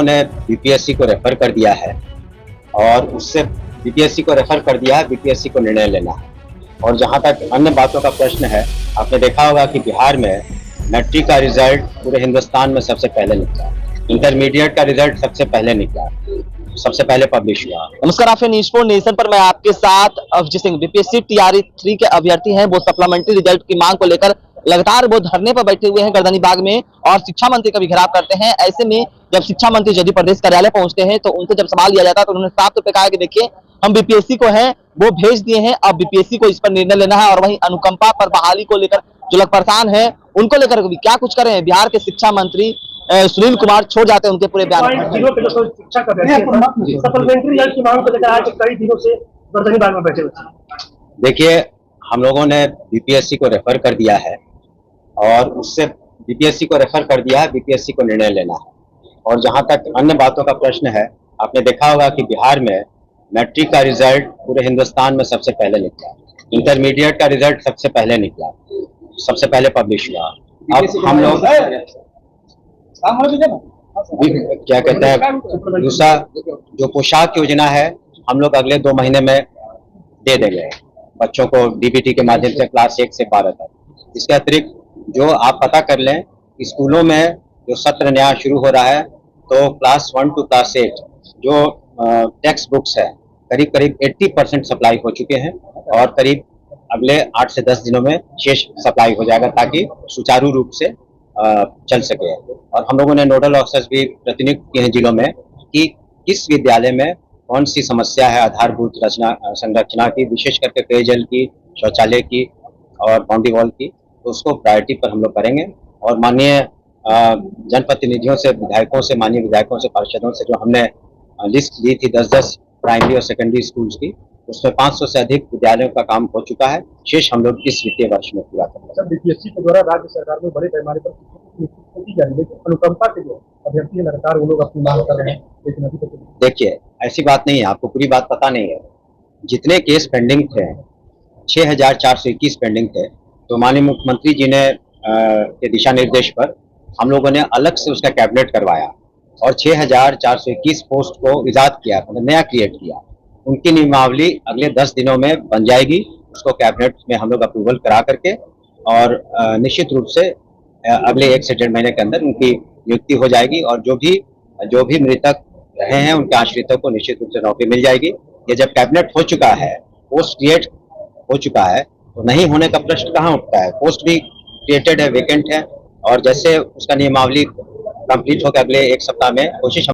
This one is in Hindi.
ने बीपीएससी को रेफर कर दिया है और उससे बीपीएससी को रेफर कर दिया है, बीपीएससी को निर्णय लेना है। और जहां तक अन्य बातों का प्रश्न है, आपने देखा होगा कि बिहार में मैट्रिक का रिजल्ट पूरे हिंदुस्तान में सबसे पहले निकला, इंटरमीडिएट का रिजल्ट सबसे पहले निकला, सबसे पहले पब्लिश हुआ। नमस्कार, आप न्यूज़ फॉर नेशन पर मैं आपके साथ अभिजीत सिंह। बीपीएससी टीआरई 3 के अभ्यर्थी हैं, वो सप्लीमेंट्री रिजल्ट की मांग को लेकर लगातार वो धरने पर बैठे हुए हैं गर्दनी बाग में और शिक्षा मंत्री का भी घेराव करते हैं। ऐसे में जब शिक्षा मंत्री जदयू प्रदेश कार्यालय पहुंचते हैं तो उनसे जब सवाल लिया जाता है तो उन्होंने साफ तौर पर कहा कि देखिए, हम बीपीएससी को हैं वो भेज दिए हैं, अब बीपीएससी को इस पर निर्णय लेना है। और वहीं अनुकंपा पर बहाली को लेकर जो लोग परेशान है उनको लेकर भी क्या कुछ करें, बिहार के शिक्षा मंत्री सुनील कुमार छोड़ जाते हैं उनके पूरे बयान। शिक्षा का सप्लीमेंट्री रिजल्ट की मांग को लेकर आज कई दिनों से गर्दनी बाग में बैठे हुए। देखिए, हम लोगों ने बीपीएससी को रेफर कर दिया है और उससे बीपीएससी को रेफर कर दिया है, बीपीएससी को निर्णय लेना है। और जहां तक अन्य बातों का प्रश्न है, आपने देखा होगा कि बिहार में मैट्रिक का रिजल्ट पूरे हिंदुस्तान में सबसे पहले निकला, इंटरमीडिएट का रिजल्ट सबसे पहले निकला, सबसे पहले पब्लिश हुआ। अब हम लोग क्या कहते हैं, दूसरा जो पोशाक योजना है हम लोग अगले 2 महीने में दे देंगे बच्चों को डीबीटी के माध्यम से क्लास 1 से 12 तक। इसके अतिरिक्त जो आप पता कर लें, स्कूलों में जो सत्र नया शुरू हो रहा है तो क्लास 1 टू क्लास 8 जो टेक्स्ट बुक्स है करीब करीब 80% सप्लाई हो चुके हैं और करीब अगले 8 से 10 दिनों में शेष सप्लाई हो जाएगा ताकि सुचारू रूप से चल सके। और हम लोगों ने नोडल ऑफिसर्स भी प्रतिनियुक्त किए हैं जिलों में कि किस विद्यालय में कौन सी समस्या है आधारभूत संरचना की, विशेष करके पेयजल की, शौचालय की और बाउंड्री वॉल की, तो उसको प्रायोरिटी पर हम लोग करेंगे। और माननीय जनप्रतिनिधियों से, विधायकों से, माननीय विधायकों से, पार्षदों से जो हमने लिस्ट दी थी 10-10 प्राइमरी और सेकेंडरी स्कूल्स की, उसमें 500 से अधिक विद्यालयों का काम हो चुका है। शेष हम लोग इस वित्तीय वर्ष में पूरा करेंगे। बीपीएससी के द्वारा राज्य सरकार में बड़े पैमाने पर की जा रही है, लेकिन अनुकंपा के जो अभ्यर्थी है लगातार वो लोग अपनी मांग कर रहे हैं, लेकिन अभी तक देखिए, ऐसी बात नहीं है, आपको पूरी बात पता नहीं है। जितने केस पेंडिंग थे 6421 पेंडिंग थे, तो माननीय मुख्यमंत्री जी ने के दिशा निर्देश पर हम लोगों ने अलग से उसका कैबिनेट करवाया और 6421 पोस्ट को इजाद किया, मतलब नया क्रिएट किया। उनकी नियमावली अगले 10 दिनों में बन जाएगी, उसको कैबिनेट में हम लोग अप्रूवल करा करके और निश्चित रूप से अगले 1 से 1.5 महीने के अंदर उनकी नियुक्ति हो जाएगी। और जो भी मृतक रहे हैं उनके आश्रितों को निश्चित रूप से नौकरी मिल जाएगी। ये जब कैबिनेट हो चुका है, पोस्ट क्रिएट हो चुका है, तो नहीं होने का प्रश्न कहाँ उठता है। पोस्ट भी क्रिएटेड है, वेकेंट है, और जैसे उसका नियमावली कंप्लीट होकर अगले 1 सप्ताह में कोशिश